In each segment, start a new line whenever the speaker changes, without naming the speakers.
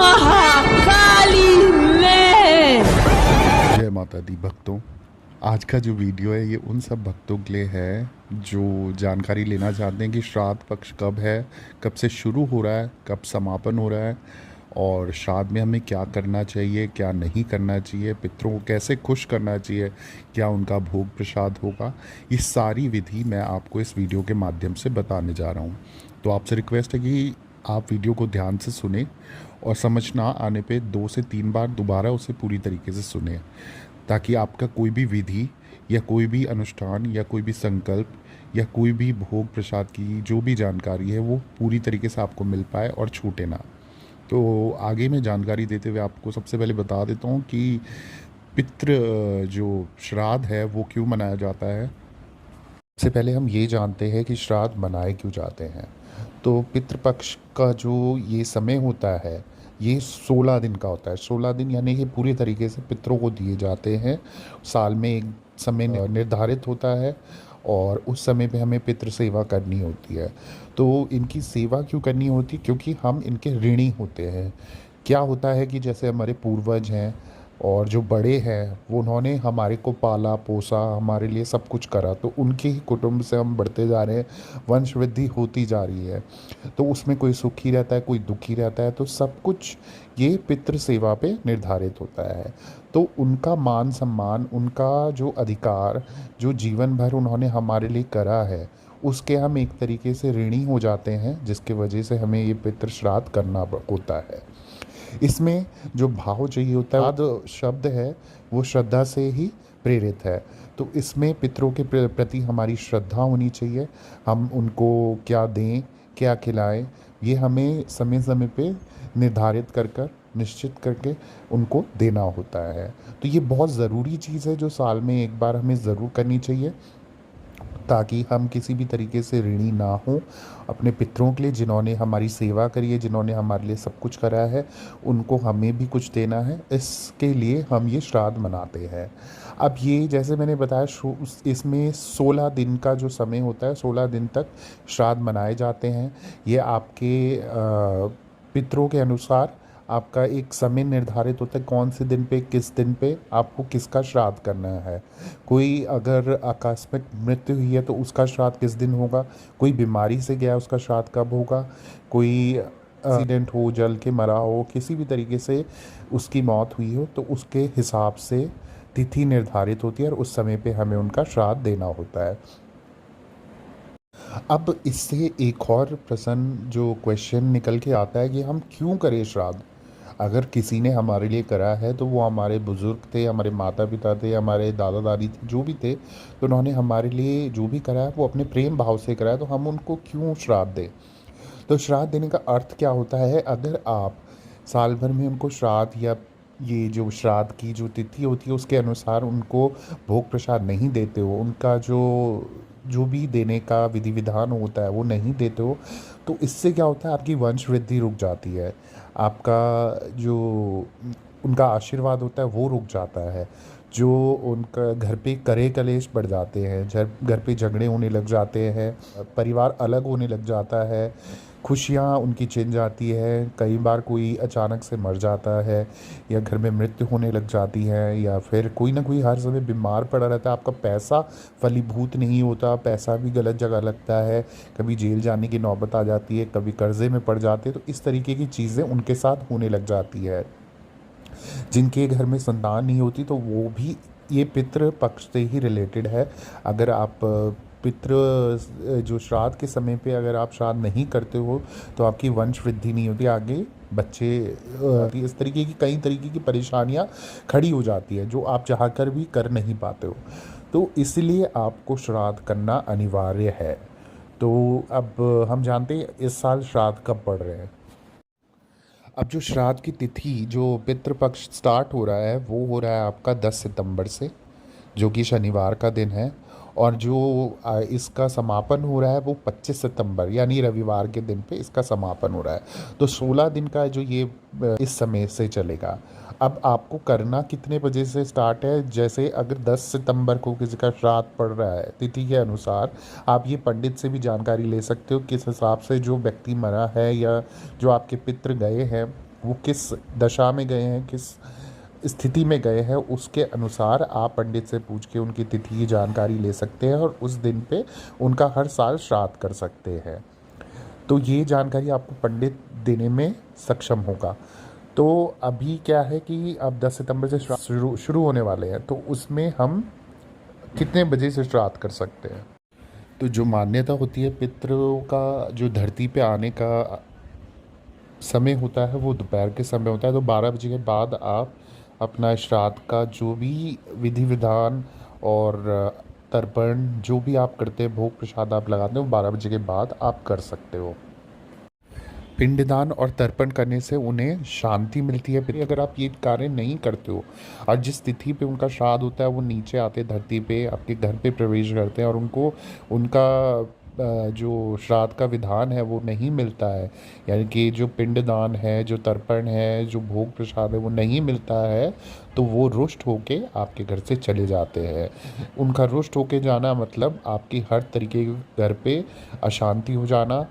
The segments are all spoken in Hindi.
महाकाली में।
जय माता दी भक्तों। आज का जो वीडियो है ये उन सब भक्तों के लिए है जो जानकारी लेना चाहते हैं कि श्राद्ध पक्ष कब है, कब से शुरू हो रहा है, कब समापन हो रहा है और श्राद्ध में हमें क्या करना चाहिए, क्या नहीं करना चाहिए, पितरों को कैसे खुश करना चाहिए, क्या उनका भोग प्रसाद होगा। ये सारी विधि मैं आपको इस वीडियो के माध्यम से बताने जा रहा हूँ। तो आपसे रिक्वेस्ट है कि आप वीडियो को ध्यान से सुने और समझ ना आने पे 2 से 3 बार दोबारा उसे पूरी तरीके से सुने, ताकि आपका कोई भी विधि या कोई भी अनुष्ठान या कोई भी संकल्प या कोई भी भोग प्रसाद की जो भी जानकारी है वो पूरी तरीके से आपको मिल पाए और छूटे ना। तो आगे मैं जानकारी देते हुए आपको सबसे पहले बता देता हूँ कि पितृ जो श्राद्ध है वो क्यों मनाया जाता है। सबसे पहले हम ये जानते हैं कि श्राद्ध मनाए क्यों जाते हैं। तो पितृपक्ष का जो ये समय होता है ये 16 दिन का होता है। 16 दिन यानी कि पूरी तरीके से पितरों को दिए जाते हैं। साल में एक समय निर्धारित होता है और उस समय पे हमें पितृ सेवा करनी होती है। तो इनकी सेवा क्यों करनी होती है? क्योंकि हम इनके ऋणी होते हैं। क्या होता है कि जैसे हमारे पूर्वज हैं और जो बड़े हैं वो उन्होंने हमारे को पाला पोसा, हमारे लिए सब कुछ करा, तो उनके ही कुटुंब से हम बढ़ते जा रहे हैं, वंश वृद्धि होती जा रही है। तो उसमें कोई सुखी रहता है, कोई दुखी रहता है, तो सब कुछ ये पितृ सेवा पे निर्धारित होता है। तो उनका मान सम्मान, उनका जो अधिकार, जो जीवन भर उन्होंने हमारे लिए करा है, उसके हम एक तरीके से ऋणी हो जाते हैं, जिसकी वजह से हमें ये पितृ श्राद्ध करना होता है। इसमें जो भाव चाहिए होता है, श्राद्ध शब्द है वो श्रद्धा से ही प्रेरित है। तो इसमें पितरों के प्रति हमारी श्रद्धा होनी चाहिए। हम उनको क्या दें, क्या खिलाएं, ये हमें समय समय पे निर्धारित कर निश्चित करके उनको देना होता है। तो ये बहुत ज़रूरी चीज़ है जो साल में एक बार हमें ज़रूर करनी चाहिए, ताकि हम किसी भी तरीके से ऋणी ना हों अपने पितरों के लिए, जिन्होंने हमारी सेवा करी है, जिन्होंने हमारे लिए सब कुछ करा है, उनको हमें भी कुछ देना है। इसके लिए हम ये श्राद्ध मनाते हैं। अब ये जैसे मैंने बताया, इसमें 16 दिन का जो समय होता है, 16 दिन तक श्राद्ध मनाए जाते हैं। ये आपके पितरों के अनुसार आपका एक समय निर्धारित होता है, कौन से दिन पे किस दिन पे आपको किसका श्राद्ध करना है। कोई अगर आकस्मिक मृत्यु हुई है तो उसका श्राद्ध किस दिन होगा, कोई बीमारी से गया उसका श्राद्ध कब होगा, कोई एक्सीडेंट हो, जल के मरा हो, किसी भी तरीके से उसकी मौत हुई हो, तो उसके हिसाब से तिथि निर्धारित होती है और उस समय पे हमें उनका श्राद्ध देना होता है। अब इससे एक और प्रश्न जो क्वेश्चन निकल के आता है कि हम क्यों करें श्राद्ध। अगर किसी ने हमारे लिए करा है तो वो हमारे बुज़ुर्ग थे, हमारे माता पिता थे, हमारे दादा दादी थे, जो भी थे, तो उन्होंने हमारे लिए जो भी करा है वो अपने प्रेम भाव से करा है, तो हम उनको क्यों श्राद्ध दें। तो श्राद्ध देने का अर्थ क्या होता है? अगर आप साल भर में उनको श्राद्ध या ये जो श्राद्ध की जो तिथि होती है उसके अनुसार उनको भोग प्रसाद नहीं देते हो, उनका जो भी देने का विधि विधान होता है वो नहीं देते हो, तो इससे क्या होता है, आपकी वंश वृद्धि रुक जाती है, आपका जो उनका आशीर्वाद होता है वो रुक जाता है, जो उनका घर पे करे कलेश बढ़ जाते हैं, घर पे झगड़े होने लग जाते हैं, परिवार अलग होने लग जाता है, खुशियाँ उनकी छिन जाती है, कई बार कोई अचानक से मर जाता है या घर में मृत्यु होने लग जाती है, या फिर कोई ना कोई हर समय बीमार पड़ा रहता है, आपका पैसा फलीभूत नहीं होता, पैसा भी गलत जगह लगता है, कभी जेल जाने की नौबत आ जाती है, कभी कर्जे में पड़ जाते हैं। तो इस तरीके की चीज़ें उनके साथ होने लग जाती है। जिनके घर में संतान नहीं होती तो वो भी ये पितृ पक्ष से ही रिलेटेड है। अगर आप पितृ जो श्राद्ध के समय पे अगर आप श्राद्ध नहीं करते हो तो आपकी वंश वृद्धि नहीं होती, आगे बच्चे इस तरीके की कई तरीके की परेशानियां खड़ी हो जाती है जो आप चाह कर भी कर नहीं पाते हो। तो इसलिए आपको श्राद्ध करना अनिवार्य है। तो अब हम जानते हैं इस साल श्राद्ध कब पड़ रहे हैं। अब जो श्राद्ध की तिथि जो पितृपक्ष स्टार्ट हो रहा है वो हो रहा है आपका 10 सितंबर से, जो कि शनिवार का दिन है, और जो इसका समापन हो रहा है वो 25 सितंबर यानी रविवार के दिन पे इसका समापन हो रहा है। तो 16 दिन का जो ये इस समय से चलेगा। अब आपको करना कितने बजे से स्टार्ट है? जैसे अगर 10 सितंबर को किसी का श्राद्ध पड़ रहा है तिथि के अनुसार, आप ये पंडित से भी जानकारी ले सकते हो किस हिसाब से जो व्यक्ति मरा है या जो आपके पितृ गए हैं वो किस दशा में गए हैं, किस स्थिति में गए हैं, उसके अनुसार आप पंडित से पूछ के उनकी तिथि की जानकारी ले सकते हैं और उस दिन पे उनका हर साल श्राद्ध कर सकते हैं। तो ये जानकारी आपको पंडित देने में सक्षम होगा। तो अभी क्या है कि अब 10 सितंबर से श्राद्ध शुरू होने वाले हैं, तो उसमें हम कितने बजे से श्राद्ध कर सकते हैं। तो जो मान्यता होती है पितरों का, जो धरती पे आने का समय होता है वो दोपहर के समय होता है। तो 12 बजे के बाद आप अपना श्राद्ध का जो भी विधि विधान और तर्पण जो भी आप करते हैं, भोग प्रसाद आप लगाते हैं, वो 12 बजे के बाद आप कर सकते हो। पिंडदान और तर्पण करने से उन्हें शांति मिलती है। फिर अगर आप ये कार्य नहीं करते हो और जिस तिथि पे उनका श्राद्ध होता है वो नीचे आते धरती पे, आपके घर पे प्रवेश करते हैं और उनको उनका जो श्राद्ध का विधान है वो नहीं मिलता है, यानी कि जो पिंडदान है, जो तर्पण है, जो भोग प्रसाद है वो नहीं मिलता है, तो वो रुष्ट होके आपके घर से चले जाते हैं। उनका रुष्ट होके जाना मतलब आपकी हर तरीके के घर पे अशांति हो जाना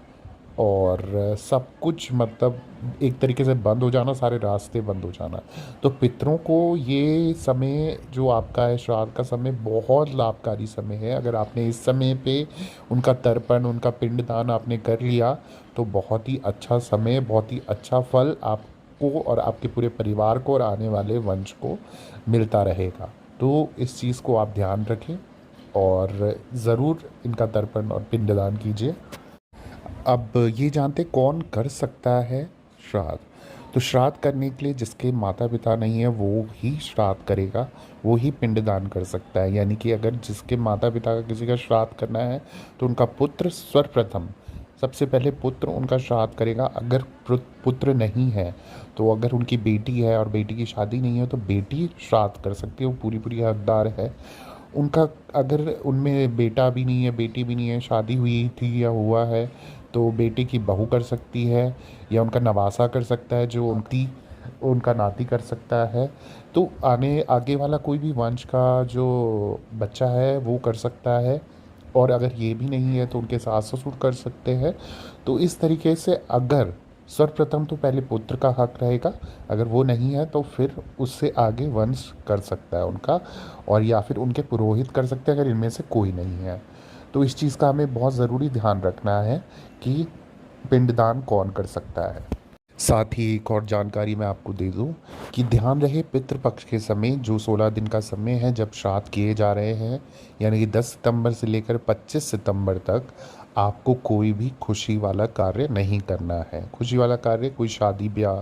और सब कुछ मतलब एक तरीके से बंद हो जाना, सारे रास्ते बंद हो जाना। तो पितरों को ये समय जो आपका है, श्राद्ध का समय, बहुत लाभकारी समय है। अगर आपने इस समय पे उनका तर्पण, उनका पिंडदान आपने कर लिया तो बहुत ही अच्छा समय, बहुत ही अच्छा फल आपको और आपके पूरे परिवार को और आने वाले वंश को मिलता रहेगा। तो इस चीज़ को आप ध्यान रखें और ज़रूर इनका तर्पण और पिंडदान कीजिए। अब ये जानते कौन कर सकता है श्राद्ध। तो श्राद्ध करने के लिए जिसके माता पिता नहीं है वो ही श्राद्ध करेगा, वो ही पिंडदान कर सकता है। यानी कि अगर जिसके माता पिता का किसी का श्राद्ध करना है तो उनका पुत्र सर्वप्रथम, सबसे पहले पुत्र उनका श्राद्ध करेगा। अगर पुत्र नहीं है तो अगर उनकी बेटी है और बेटी की शादी नहीं है तो बेटी श्राद्ध कर सकती है, वो पूरी पूरी हकदार है उनका। अगर उनमें बेटा भी नहीं है, बेटी भी नहीं है, शादी हुई थी या हुआ है, तो बेटे की बहू कर सकती है या उनका नवासा कर सकता है, जो उनका नाती कर सकता है। तो आगे वाला कोई भी वंश का जो बच्चा है वो कर सकता है। और अगर ये भी नहीं है तो उनके सास ससुर कर सकते हैं। तो इस तरीके से अगर सर्वप्रथम तो पहले पुत्र का हक रहेगा, अगर वो नहीं है तो फिर उससे आगे वंश कर सकता है उनका, और या फिर उनके पुरोहित कर सकते हैं अगर इनमें से कोई नहीं है। तो इस चीज़ का हमें बहुत ज़रूरी ध्यान रखना है कि पिंडदान कौन कर सकता है। साथ ही एक और जानकारी मैं आपको दे दूं कि ध्यान रहे पितृपक्ष के समय जो 16 दिन का समय है जब श्राद्ध किए जा रहे हैं, यानी कि 10 सितंबर से लेकर 25 सितंबर तक आपको कोई भी खुशी वाला कार्य नहीं करना है। खुशी वाला कार्य कोई शादी ब्याह,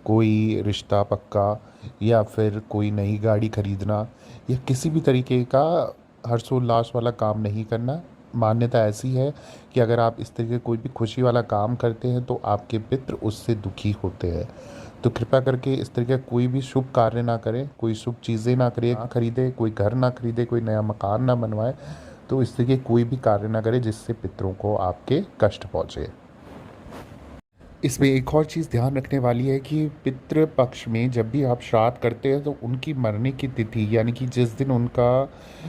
कोई रिश्ता पक्का, या फिर कोई नई गाड़ी खरीदना, या किसी भी तरीके का हर्षोल्लास वाला काम नहीं करना। मान्यता ऐसी है कि अगर आप इस तरीके कोई भी खुशी वाला काम करते हैं तो आपके पितृ उससे दुखी होते हैं। तो कृपया करके इस तरीके कोई भी शुभ कार्य ना करें, कोई शुभ चीज़ें ना करें, खरीदे, कोई घर ना खरीदे, कोई नया मकान ना बनवाए। तो इस तरीके कोई भी कार्य ना करें जिससे पितरों को आपके कष्ट पहुँचे। इसमें एक और चीज़ ध्यान रखने वाली है कि पितृ पक्ष में जब भी आप श्राद्ध करते हैं तो उनकी मरने की तिथि, यानी कि जिस दिन उनका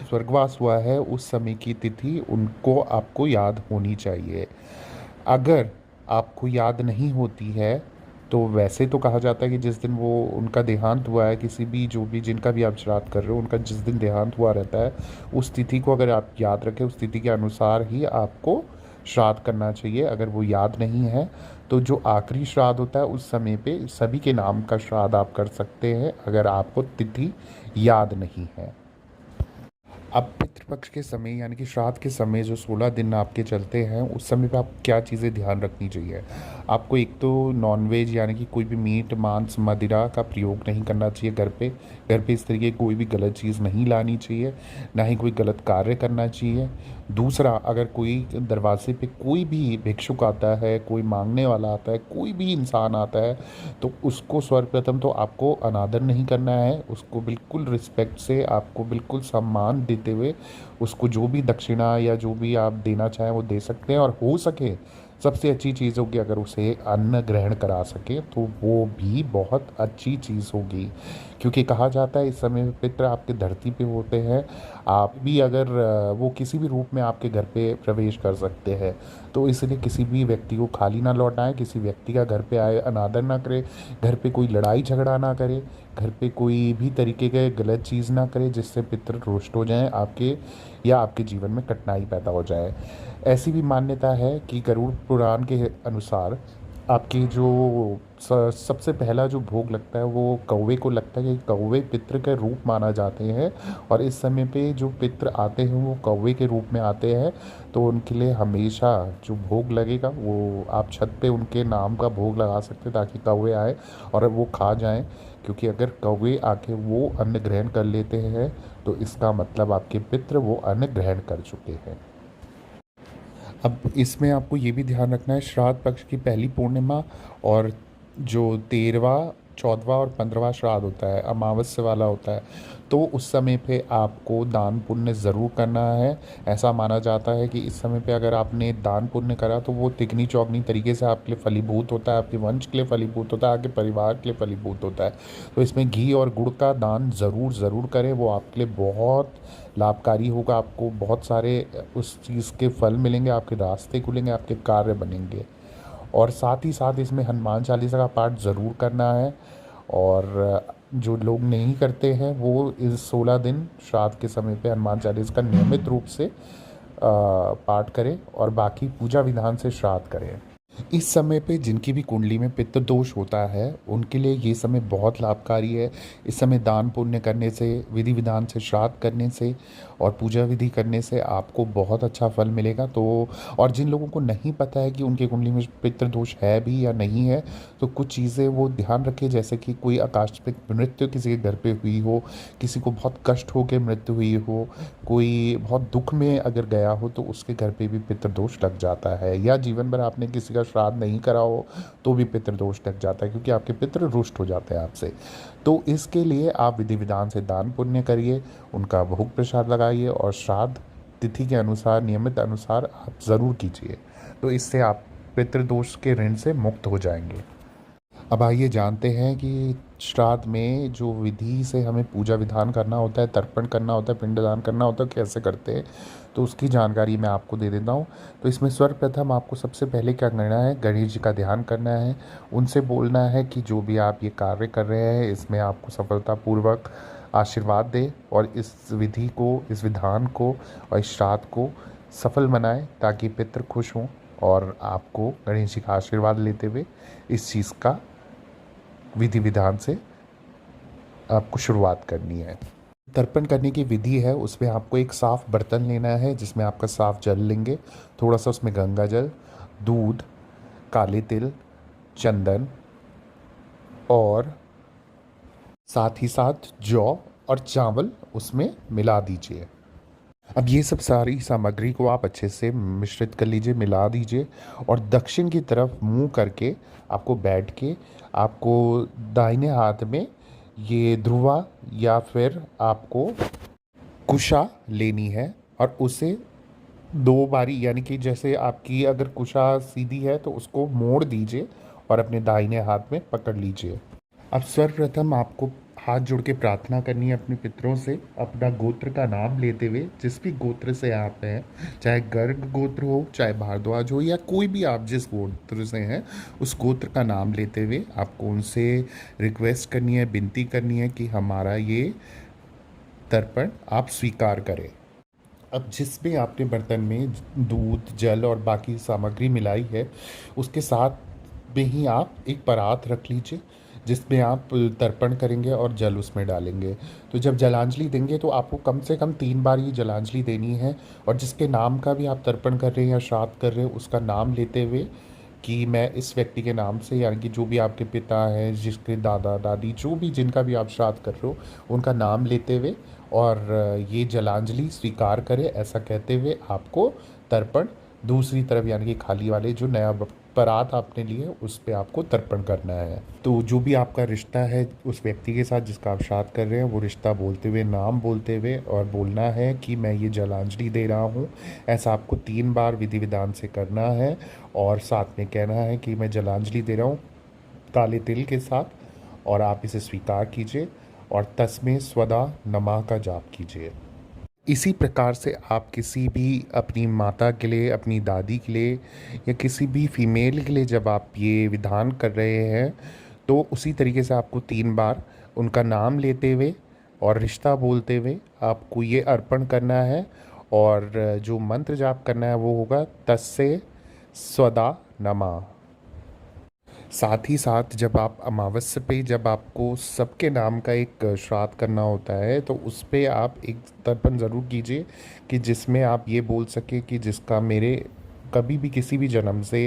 स्वर्गवास हुआ है उस समय की तिथि उनको आपको याद होनी चाहिए। अगर आपको याद नहीं होती है तो वैसे तो कहा जाता है कि जिस दिन वो उनका देहांत हुआ है, किसी भी जो भी जिनका भी आप श्राद्ध कर रहे हो उनका जिस दिन देहांत हुआ रहता है उस तिथि को अगर आप याद रखें, उस तिथि के अनुसार ही आपको श्राद्ध करना चाहिए। अगर वो याद नहीं है तो जो आखिरी श्राद्ध होता है उस समय पे सभी के नाम का श्राद्ध आप कर सकते हैं अगर आपको तिथि याद नहीं है। अब पितृपक्ष के समय यानी कि श्राद्ध के समय जो 16 दिन आपके चलते हैं उस समय पे आप क्या चीज़ें ध्यान रखनी चाहिए। आपको एक तो नॉनवेज यानी कि कोई भी मीट मांस मदिरा का प्रयोग नहीं करना चाहिए। घर पे इस तरीके की कोई भी गलत चीज़ नहीं लानी चाहिए, ना ही कोई गलत कार्य करना चाहिए। दूसरा, अगर कोई दरवाजे पे कोई भी भिक्षुक आता है, कोई मांगने वाला आता है, कोई भी इंसान आता है तो उसको सर्वप्रथम तो आपको अनादर नहीं करना है। उसको बिल्कुल रिस्पेक्ट से, आपको बिल्कुल सम्मान देते हुए उसको जो भी दक्षिणा या जो भी आप देना चाहें वो दे सकते हैं। और हो सके सबसे अच्छी चीज़ होगी अगर उसे अन्न ग्रहण करा सके तो वो भी बहुत अच्छी चीज़ होगी, क्योंकि कहा जाता है इस समय पितृ आपके धरती पे होते हैं। आप भी अगर वो किसी भी रूप में आपके घर पे प्रवेश कर सकते हैं, तो इसलिए किसी भी व्यक्ति को खाली ना लौटाएं, किसी व्यक्ति का घर पे आए अनादर ना करें, घर पे कोई लड़ाई झगड़ा ना करे, घर पे कोई भी तरीके के गलत चीज़ ना करे जिससे पितृ रुष्ट हो जाएं आपके, या आपके जीवन में कठिनाई पैदा हो जाए। ऐसी भी मान्यता है कि गरुड़ पुराण के अनुसार आपके जो सबसे पहला जो भोग लगता है वो कौवे को लगता है, कि कौवे पितृ के रूप माना जाते हैं, और इस समय पे जो पितृ आते हैं वो कौवे के रूप में आते हैं। तो उनके लिए हमेशा जो भोग लगेगा वो आप छत पे उनके नाम का भोग लगा सकते हैं, ताकि कौवे आए और वो खा जाएं। क्योंकि अगर कौवे आके वो अन्न ग्रहण कर लेते हैं तो इसका मतलब आपके पितृ वो अन्न ग्रहण कर चुके हैं। अब इसमें आपको ये भी ध्यान रखना है, श्राद्ध पक्ष की पहली पूर्णिमा और जो 13वां 14वां और 15वां श्राद्ध होता है, अमावस्या वाला होता है, तो उस समय पे आपको दान पुण्य ज़रूर करना है। ऐसा माना जाता है कि इस समय पे अगर आपने दान पुण्य करा तो वो तिगनी चौगनी तरीके से आपके लिए फलीभूत होता है, आपके वंश के लिए फलीभूत होता है, आपके परिवार के लिए फलीभूत होता है। तो इसमें घी और गुड़ का दान ज़रूर करें, वो आपके लिए बहुत लाभकारी होगा। आपको बहुत सारे उस चीज़ के फल मिलेंगे, आपके रास्ते खुलेंगे, आपके कार्य बनेंगे। और साथ ही साथ इसमें हनुमान चालीसा का पाठ ज़रूर करना है। और जो लोग नहीं करते हैं वो इस 16 दिन श्राद्ध के समय पे हनुमान चालीसा का नियमित रूप से पाठ करें और बाकी पूजा विधान से श्राद्ध करें। इस समय पे जिनकी भी कुंडली में पितृ दोष होता है उनके लिए ये समय बहुत लाभकारी है। इस समय दान पुण्य करने से, विधि विधान से श्राद्ध करने से और पूजा विधि करने से आपको बहुत अच्छा फल मिलेगा। तो और जिन लोगों को नहीं पता है कि उनके कुंडली में पितृ दोष है भी या नहीं है, तो कुछ चीज़ें वो ध्यान रखें, जैसे कि कोई आकस्मिक मृत्यु किसी के घर पे हुई हो, किसी को बहुत कष्ट हो के मृत्यु हुई हो, कोई बहुत दुख में अगर गया हो तो उसके घर पे भी पितृ दोष लग जाता है, या जीवन भर आपने किसी का श्राद्ध नहीं करा हो तो भी पितृ दोष लग जाता है, क्योंकि आपके पितृ रुष्ट हो जाते हैं आपसे। तो इसके लिए आप विधि विधान से दान पुण्य करिए, उनका भोग प्रसाद लगाइए और श्राद्ध तिथि के अनुसार, नियमित अनुसार आप ज़रूर कीजिए। तो इससे आप पितृदोष के ऋण से मुक्त हो जाएंगे। अब आइए जानते हैं कि श्राद्ध में जो विधि से हमें पूजा विधान करना होता है, तर्पण करना होता है, पिंडदान करना होता है, कैसे करते हैं, तो उसकी जानकारी मैं आपको दे देता हूँ। तो इसमें सर्वप्रथम आपको सबसे पहले क्या करना है, गणेश जी का ध्यान करना है। उनसे बोलना है कि जो भी आप ये कार्य कर रहे हैं इसमें आपको सफलतापूर्वक आशीर्वाद दे, और इस विधि को, इस विधान को और इस श्राद्ध को सफल बनाएं, ताकि पितृ खुश हों और आपको गणेश जी का आशीर्वाद लेते हुए इस चीज़ का विधि विधान से आपको शुरुआत करनी है। तर्पण करने की विधि है, उसमें आपको एक साफ़ बर्तन लेना है जिसमें आपका साफ़ जल लेंगे, थोड़ा सा उसमें गंगा जल, दूध, काले तिल, चंदन और साथ ही साथ जौ और चावल उसमें मिला दीजिए। अब ये सब सारी सामग्री को आप अच्छे से मिश्रित कर लीजिए, मिला दीजिए, और दक्षिण की तरफ मुंह करके आपको बैठ के आपको दाहिने हाथ में ये ध्रुवा या फिर आपको कुशा लेनी है, और उसे 2 बारी, यानी कि जैसे आपकी अगर कुशा सीधी है तो उसको मोड़ दीजिए और अपने दाहिने हाथ में पकड़ लीजिए। अब सर्वप्रथम आपको हाथ जोड़ के प्रार्थना करनी है अपने पितरों से, अपना गोत्र का नाम लेते हुए, जिस भी गोत्र से आप हैं, चाहे गर्ग गोत्र हो, चाहे भारद्वाज हो, या कोई भी आप जिस गोत्र से हैं उस गोत्र का नाम लेते हुए आपको उनसे रिक्वेस्ट करनी है, विनती करनी है कि हमारा ये तर्पण आप स्वीकार करें। अब जिस भी आपने बर्तन में दूध, जल और बाकी सामग्री मिलाई है उसके साथ में ही आप एक परात रख लीजिए जिसमें आप तर्पण करेंगे और जल उसमें डालेंगे। तो जब जलांजलि देंगे तो आपको कम से कम 3 बार ही जलांजलि देनी है, और जिसके नाम का भी आप तर्पण कर रहे हैं या श्राद्ध कर रहे हैं उसका नाम लेते हुए कि मैं इस व्यक्ति के नाम से, यानी कि जो भी आपके पिता हैं, जिसके दादा दादी, जो भी जिनका भी आप श्राद्ध कर रहे हो उनका नाम लेते हुए और ये जलांजलि स्वीकार करें, ऐसा कहते हुए आपको तर्पण दूसरी तरफ, यानी कि खाली वाले जो नया परात आपने लिए उस पे आपको तर्पण करना है। तो जो भी आपका रिश्ता है उस व्यक्ति के साथ जिसका आप श्राद्ध कर रहे हैं, वो रिश्ता बोलते हुए, नाम बोलते हुए, और बोलना है कि मैं ये जलांजलि दे रहा हूँ। ऐसा आपको 3 बार विधि विधान से करना है, और साथ में कहना है कि मैं जलांजलि दे रहा हूँ काले तिल के साथ, और आप इसे स्वीकार कीजिए। और तस्मै स्वदा नमः का जाप कीजिए। इसी प्रकार से आप किसी भी अपनी माता के लिए, अपनी दादी के लिए या किसी भी फीमेल के लिए जब आप ये विधान कर रहे हैं, तो उसी तरीके से आपको 3 बार उनका नाम लेते हुए और रिश्ता बोलते हुए आपको ये अर्पण करना है। और जो मंत्र जाप करना है वो होगा तस्से स्वदा नमः। साथ ही साथ जब आप अमावस्या पे जब आपको सबके नाम का एक श्राद्ध करना होता है, तो उस पे आप एक तर्पण ज़रूर कीजिए कि जिसमें आप ये बोल सकें कि जिसका मेरे कभी भी किसी भी जन्म से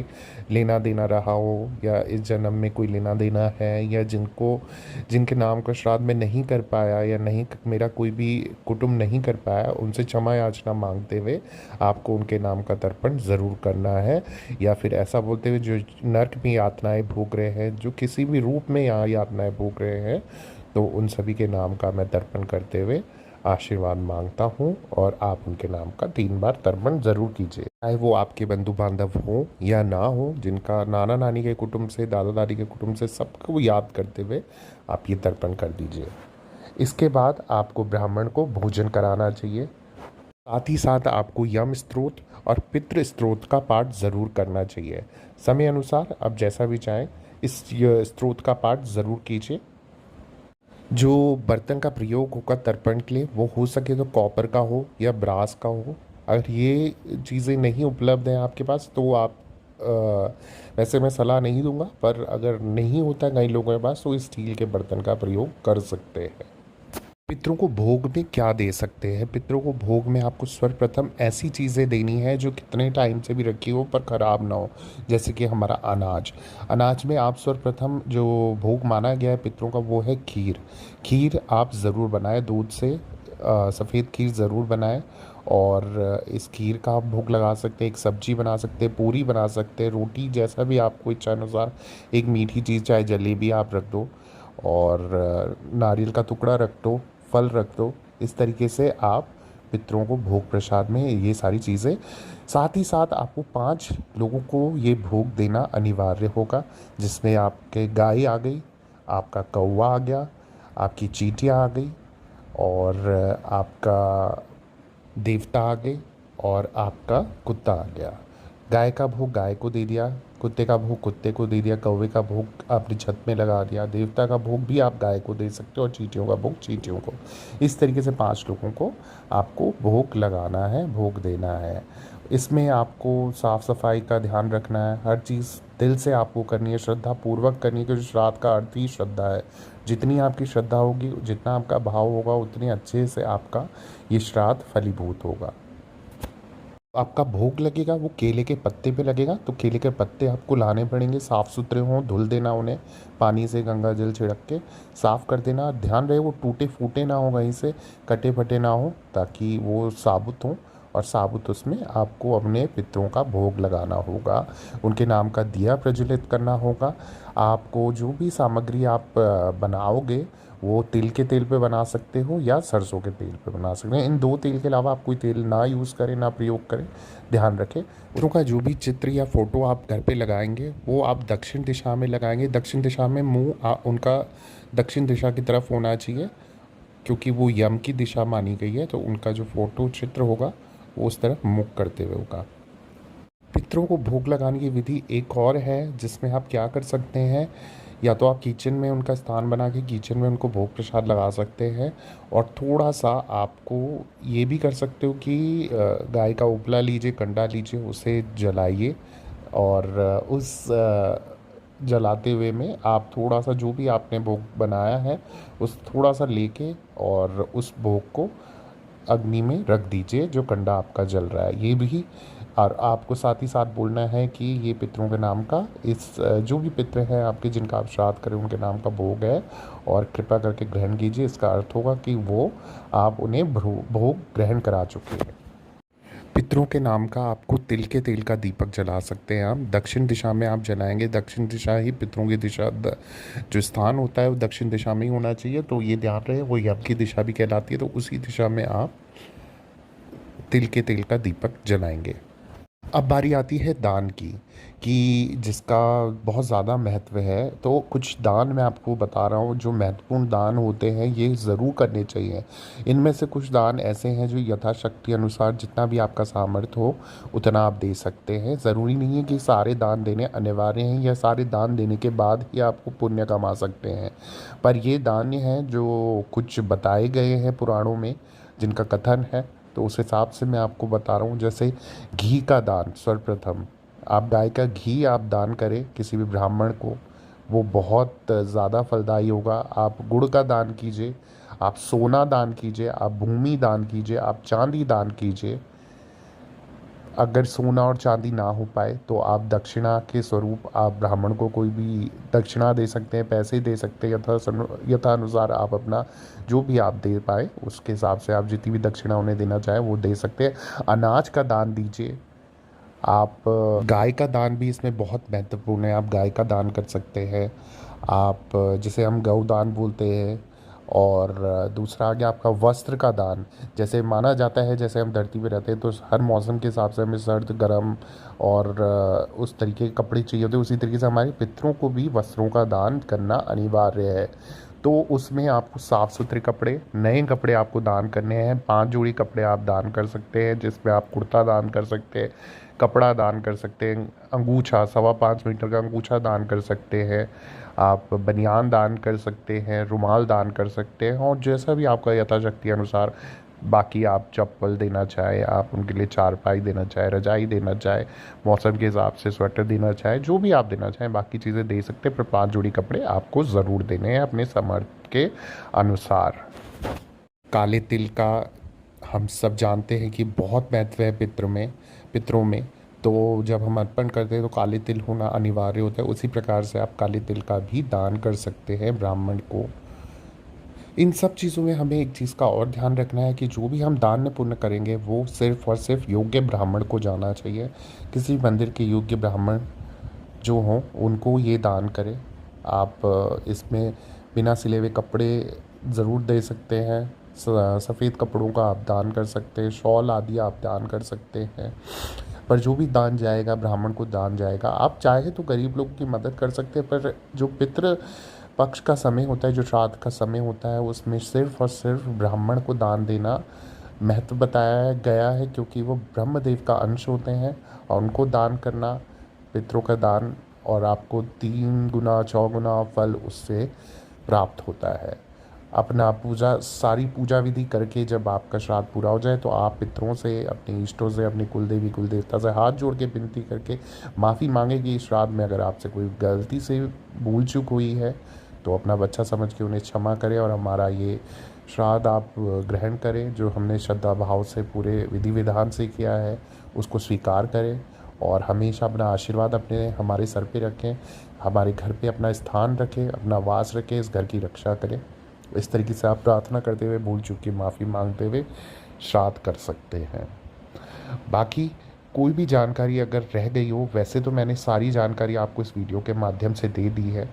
लेना देना रहा हो, या इस जन्म में कोई लेना देना है, या जिनके नाम का श्राद्ध मैं नहीं कर पाया या नहीं मेरा कोई भी कुटुंब नहीं कर पाया, उनसे क्षमा याचना मांगते हुए आपको उनके नाम का तर्पण ज़रूर करना है। या फिर ऐसा बोलते हुए जो नर्क में यातनाएं भोग रहे हैं, जो किसी भी रूप में यहाँ यातनाएं भोग रहे हैं, तो उन सभी के नाम का मैं तर्पण करते हुए आशीर्वाद मांगता हूँ। और आप उनके नाम का 3 बार तर्पण ज़रूर कीजिए, चाहे वो आपके बंधु बांधव हो या ना हो, जिनका नाना नानी के कुटुंब से, दादा दादी के कुटुंब से, सबको याद करते हुए आप ये तर्पण कर दीजिए। इसके बाद आपको ब्राह्मण को भोजन कराना चाहिए। साथ ही साथ आपको यम स्तोत्र और पितृ स्तोत्र का पाठ ज़रूर करना चाहिए। समय अनुसार आप जैसा भी चाहें इस स्तोत्र का पाठ ज़रूर कीजिए। जो बर्तन का प्रयोग होगा तर्पण के लिए, वो हो सके तो कॉपर का हो या ब्रास का हो। अगर ये चीज़ें नहीं उपलब्ध हैं आपके पास, तो आप वैसे मैं सलाह नहीं दूंगा, पर अगर नहीं होता कई लोगों के पास, तो स्टील के बर्तन का प्रयोग कर सकते हैं। पितरों को भोग में क्या दे सकते हैं? पितरों को भोग में आपको सर्वप्रथम ऐसी चीज़ें देनी है जो कितने टाइम से भी रखी हो पर ख़राब ना हो। जैसे कि हमारा अनाज में आप सर्वप्रथम जो भोग माना गया है पितरों का, वो है खीर। खीर आप ज़रूर बनाएं, दूध से सफ़ेद खीर ज़रूर बनाएं। और इस खीर का आप भोग लगा सकते हैं, एक सब्जी बना सकते हैं, पूरी बना सकते हैं, रोटी, जैसा भी आपको इच्छा अनुसार। एक मीठी चीज़ चाहे जलेबी आप रख दो, और नारियल का टुकड़ा रख दो, फल रख दो। इस तरीके से आप पितरों को भोग प्रसाद में ये सारी चीज़ें, साथ ही साथ आपको 5 लोगों को ये भोग देना अनिवार्य होगा, जिसमें आपके गाय आ गई, आपका कौवा आ गया, आपकी चींटियाँ आ गई, और आपका देवता आ गए, और आपका कुत्ता आ गया। गाय का भोग गाय को दे दिया, कुत्ते का भोग कुत्ते को दे दिया, कौवे का भोग आपने छत में लगा दिया, देवता का भोग भी आप गाय को दे सकते हो, और चींटियों का भोग चींटियों को। इस तरीके से 5 लोगों को आपको भोग लगाना है, भोग देना है। इसमें आपको साफ़ सफाई का ध्यान रखना है, हर चीज़ दिल से आपको करनी है, श्रद्धा पूर्वक करनी है, क्योंकि श्राद्ध का अर्थ ही श्रद्धा है। जितनी आपकी श्रद्धा होगी, जितना आपका भाव होगा, उतने अच्छे से आपका ये श्राद्ध फलीभूत होगा। आपका भोग लगेगा वो केले के पत्ते पे लगेगा, तो केले के पत्ते आपको लाने पड़ेंगे, साफ़ सुथरे हों, धुल देना उन्हें, पानी से गंगा जल छिड़क के साफ़ कर देना। ध्यान रहे वो टूटे फूटे ना हो, कहीं से कटे फटे ना हो, ताकि वो साबुत हों। और साबुत उसमें आपको अपने पितरों का भोग लगाना होगा, उनके नाम का दिया प्रज्वलित करना होगा। आपको जो भी सामग्री आप बनाओगे, वो तिल के तेल पे बना सकते हो या सरसों के तेल पे बना सकते हैं। इन 2 तेल के अलावा आप कोई तेल ना यूज़ करें, ना प्रयोग करें, ध्यान रखें। पितरों का जो भी चित्र या फ़ोटो आप घर पे लगाएंगे, वो आप दक्षिण दिशा में लगाएंगे। दक्षिण दिशा में मुँह उनका दक्षिण दिशा की तरफ होना चाहिए, क्योंकि वो यम की दिशा मानी गई है। तो उनका जो फ़ोटो चित्र होगा वो उस तरफ मुख करते हुए होगा। पितरों को भोग लगाने की विधि एक और है, जिसमें आप क्या कर सकते हैं, या तो आप किचन में उनका स्थान बना के किचन में उनको भोग प्रसाद लगा सकते हैं। और थोड़ा सा आपको ये भी कर सकते हो कि गाय का उपला लीजिए, कंडा लीजिए, उसे जलाइए, और उस जलाते हुए में आप थोड़ा सा जो भी आपने भोग बनाया है, उस थोड़ा सा लेके और उस भोग को अग्नि में रख दीजिए, जो कंडा आपका जल रहा है। ये भी, और आपको साथ ही साथ बोलना है कि ये पितरों के नाम का, इस जो भी पितर हैं आपके जिनका आप श्राद्ध करें, उनके नाम का भोग है, और कृपा करके ग्रहण कीजिए। इसका अर्थ होगा कि वो आप उन्हें भोग ग्रहण करा चुके हैं। पितरों के नाम का आपको तिल के तेल का दीपक जला सकते हैं आप। दक्षिण दिशा में आप जलाएंगे, दक्षिण दिशा ही पितरों की दिशा, जो स्थान होता है वो दक्षिण दिशा में ही होना चाहिए। तो ये ध्यान रहे, वो यम की दिशा भी कहलाती है, तो उसी दिशा में आप तिल के तेल का दीपक जलाएंगे। अब बारी आती है दान की, कि जिसका बहुत ज़्यादा महत्व है। तो कुछ दान मैं आपको बता रहा हूँ जो महत्वपूर्ण दान होते हैं, ये ज़रूर करने चाहिए। इनमें से कुछ दान ऐसे हैं जो यथाशक्ति अनुसार जितना भी आपका सामर्थ्य हो उतना आप दे सकते हैं। ज़रूरी नहीं है कि सारे दान देने अनिवार्य हैं या सारे दान देने के बाद ही आपको पुण्य कमा सकते हैं। पर ये दान हैं जो कुछ बताए गए हैं पुराणों में, जिनका कथन है, तो उस हिसाब से मैं आपको बता रहा हूँ। जैसे घी का दान, सर्वप्रथम आप गाय का घी आप दान करें किसी भी ब्राह्मण को, वो बहुत ज़्यादा फलदायी होगा। आप गुड़ का दान कीजिए, आप सोना दान कीजिए, आप भूमि दान कीजिए, आप चांदी दान कीजिए। अगर सोना और चांदी ना हो पाए तो आप दक्षिणा के स्वरूप आप ब्राह्मण को कोई भी दक्षिणा दे सकते हैं, पैसे दे सकते हैं। यथानुसार आप अपना जो भी आप दे पाए उसके हिसाब से आप जितनी भी दक्षिणा उन्हें देना चाहें वो दे सकते हैं। अनाज का दान दीजिए आप। गाय का दान भी इसमें बहुत महत्वपूर्ण है, आप गाय का दान कर सकते हैं। आप जिसे हम गौ दान बोलते हैं। और दूसरा आ गया आपका वस्त्र का दान। जैसे माना जाता है जैसे हम धरती पे रहते हैं तो हर मौसम के हिसाब से हमें सर्द गर्म और उस तरीके के कपड़े चाहिए होते हैं, उसी तरीके से हमारे पितरों को भी वस्त्रों का दान करना अनिवार्य है। तो उसमें आपको साफ़ सुथरे कपड़े, नए कपड़े आपको दान करने हैं। 5 जोड़ी कपड़े आप दान कर सकते हैं, जिसमें आप कुर्ता दान कर सकते हैं, कपड़ा दान कर सकते हैं, अंगूछा 5.25 मीटर का अंगूछा दान कर सकते हैं, आप बनियान दान कर सकते हैं, रुमाल दान कर सकते हैं। और जैसा भी आपका यथाशक्ति अनुसार, बाकी आप चप्पल देना चाहे, आप उनके लिए चारपाई देना चाहे, रजाई देना चाहे, मौसम के हिसाब से स्वेटर देना चाहे, जो भी आप देना चाहें बाकी चीज़ें दे सकते हैं। पर 5 जोड़ी कपड़े आपको ज़रूर देने हैं अपने सामर्थ्य के अनुसार। काले तिल का हम सब जानते हैं कि बहुत महत्व है पितरों में। तो जब हम अर्पण करते हैं तो काले तिल होना अनिवार्य होता है। उसी प्रकार से आप काले तिल का भी दान कर सकते हैं ब्राह्मण को। इन सब चीज़ों में हमें एक चीज़ का और ध्यान रखना है कि जो भी हम दान पुण्य करेंगे वो सिर्फ़ और सिर्फ योग्य ब्राह्मण को जाना चाहिए। किसी मंदिर के योग्य ब्राह्मण जो हों उनको ये दान करें। आप इसमें बिना सिले हुए कपड़े ज़रूर दे सकते हैं। सफ़ेद कपड़ों का आप दान कर सकते हैं, शॉल आदि आप दान कर सकते हैं। पर जो भी दान जाएगा ब्राह्मण को दान जाएगा। आप चाहे तो गरीब लोगों की मदद कर सकते हैं, पर जो पितृ पक्ष का समय होता है, जो श्राद्ध का समय होता है, उसमें सिर्फ और सिर्फ ब्राह्मण को दान देना महत्व बताया गया है, क्योंकि वो ब्रह्मदेव का अंश होते हैं और उनको दान करना, पितरों का दान, और आपको 3 गुना 4 गुना फल उससे प्राप्त होता है। अपना सारी पूजा विधि करके जब आपका श्राद्ध पूरा हो जाए तो आप पितरों से, अपने इष्टों से, अपनी कुल देवी कुल देवता से हाथ जोड़ के विनती करके माफ़ी मांगे कि इस श्राद्ध में अगर आपसे कोई गलती से भूल चूक हुई है तो अपना बच्चा समझ के उन्हें क्षमा करें और हमारा ये श्राद्ध आप ग्रहण करें। जो हमने श्रद्धा भाव से पूरे विधि विधान से किया है उसको स्वीकार करें और हमेशा अपना आशीर्वाद हमारे सर पे रखें, हमारे घर पे अपना स्थान रखें, अपना वास रखें, इस घर की रक्षा करें। इस तरीके से आप प्रार्थना करते हुए, भूल चूक की माफ़ी मांगते हुए श्राद्ध कर सकते हैं। बाकी कोई भी जानकारी अगर रह गई हो, वैसे तो मैंने सारी जानकारी आपको इस वीडियो के माध्यम से दे दी है,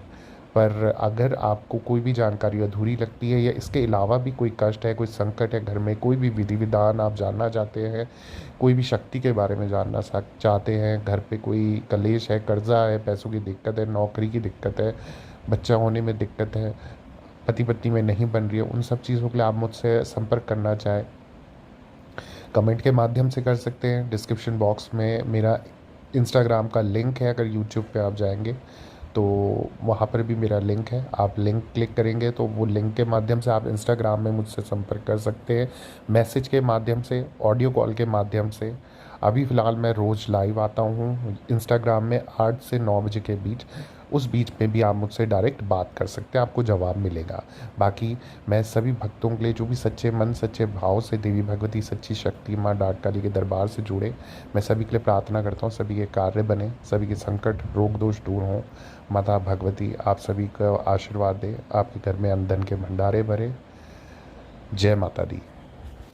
पर अगर आपको कोई भी जानकारी अधूरी लगती है या इसके अलावा भी कोई कष्ट है, कोई संकट है घर में, कोई भी विधि विधान आप जानना चाहते हैं, कोई भी शक्ति के बारे में जानना चाहते हैं, घर पे कोई कलेश है, कर्जा है, पैसों की दिक्कत है, नौकरी की दिक्कत है, बच्चा होने में दिक्कत है, पति पत्नी में नहीं बन रही है, उन सब चीज़ों के लिए आप मुझसे संपर्क करना चाहें कमेंट के माध्यम से कर सकते हैं। डिस्क्रिप्शन बॉक्स में मेरा इंस्टाग्राम का लिंक है, अगर यूट्यूब पे आप जाएंगे तो वहाँ पर भी मेरा लिंक है। आप लिंक क्लिक करेंगे तो वो लिंक के माध्यम से आप इंस्टाग्राम में मुझसे संपर्क कर सकते हैं, मैसेज के माध्यम से, ऑडियो कॉल के माध्यम से। अभी फ़िलहाल मैं रोज़ लाइव आता हूँ इंस्टाग्राम में 8 से 9 बजे के बीच। उस बीच में भी आप मुझसे डायरेक्ट बात कर सकते हैं, आपको जवाब मिलेगा। बाकी मैं सभी भक्तों के लिए जो भी सच्चे मन सच्चे भाव से देवी भगवती सच्ची शक्ति माँ डाक काली के दरबार से जुड़े, मैं सभी के लिए प्रार्थना करता हूँ सभी के कार्य बने, सभी के संकट रोग दोष दूर हों। माता भगवती आप सभी को आशीर्वाद दे, आपके घर में अन्न धन के भंडारे भरे। जय माता दी।